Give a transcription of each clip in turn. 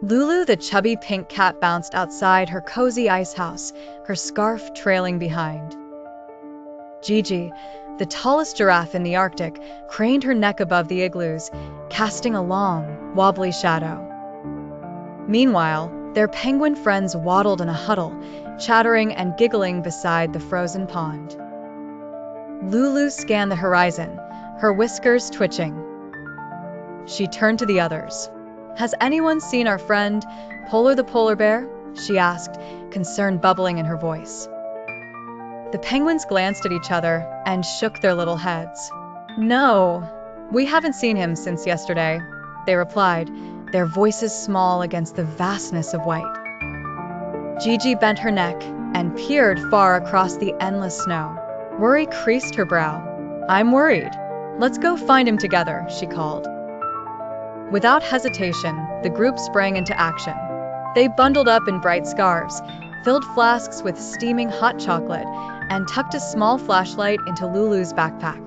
Lulu, the chubby pink cat, bounced outside her cozy ice house, her scarf trailing behind. Gigi, the tallest giraffe in the Arctic, craned her neck above the igloos, casting a long, wobbly shadow. Meanwhile, their penguin friends waddled in a huddle, chattering and giggling beside the frozen pond. Lulu scanned the horizon, her whiskers twitching. She turned to the others. "Has anyone seen our friend, Polar the polar bear?" she asked, concern bubbling in her voice. The penguins glanced at each other and shook their little heads. "No, we haven't seen him since yesterday," they replied, their voices small against the vastness of white. Gigi bent her neck and peered far across the endless snow. Worry creased her brow. "I'm worried. Let's go find him together," she called. Without hesitation, the group sprang into action. They bundled up in bright scarves, filled flasks with steaming hot chocolate, and tucked a small flashlight into Lulu's backpack.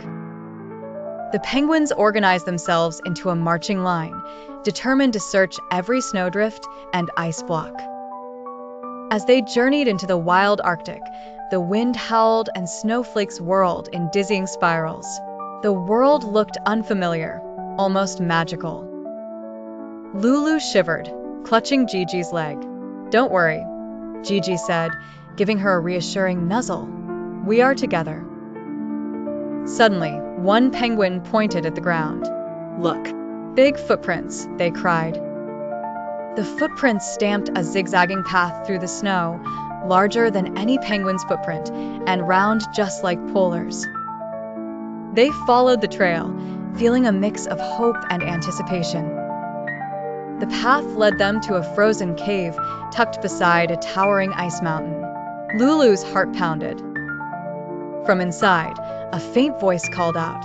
The penguins organized themselves into a marching line, determined to search every snowdrift and ice block. As they journeyed into the wild Arctic, the wind howled and snowflakes whirled in dizzying spirals. The world looked unfamiliar, almost magical. Lulu shivered, clutching Gigi's leg. "Don't worry," Gigi said, giving her a reassuring nuzzle. "We are together." Suddenly, one penguin pointed at the ground. "Look, big footprints," they cried. The footprints stamped a zigzagging path through the snow, larger than any penguin's footprint, and round just like Polar's. They followed the trail, feeling a mix of hope and anticipation. The path led them to a frozen cave tucked beside a towering ice mountain. Lulu's heart pounded. From inside, a faint voice called out,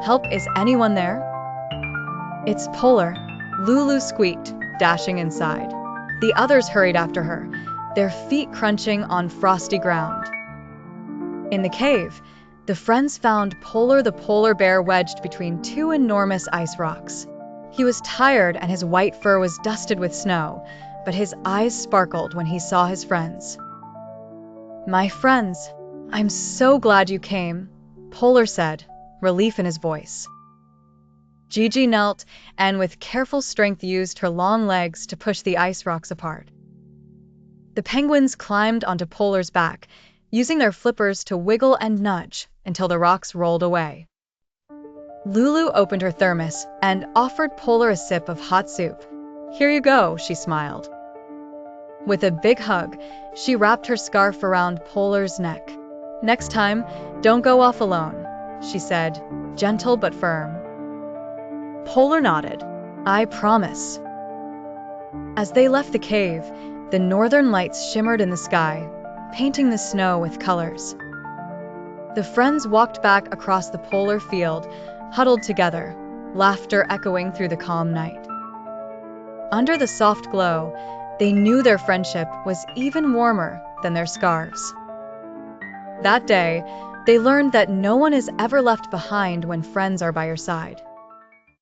"Help, is anyone there?" "It's Polar," Lulu squeaked, dashing inside. The others hurried after her, their feet crunching on frosty ground. In the cave, the friends found Polar the polar bear wedged between two enormous ice rocks. He was tired and his white fur was dusted with snow, but his eyes sparkled when he saw his friends. "My friends, I'm so glad you came," Polar said, relief in his voice. Gigi knelt and with careful strength used her long legs to push the ice rocks apart. The penguins climbed onto Polar's back, using their flippers to wiggle and nudge until the rocks rolled away. Lulu opened her thermos and offered Polar a sip of hot soup. "Here you go," she smiled. With a big hug, she wrapped her scarf around Polar's neck. "Next time, don't go off alone," she said, gentle but firm. Polar nodded. "I promise." As they left the cave, the northern lights shimmered in the sky, painting the snow with colors. The friends walked back across the polar field, huddled together, laughter echoing through the calm night. Under the soft glow, they knew their friendship was even warmer than their scarves. That day, they learned that no one is ever left behind when friends are by your side.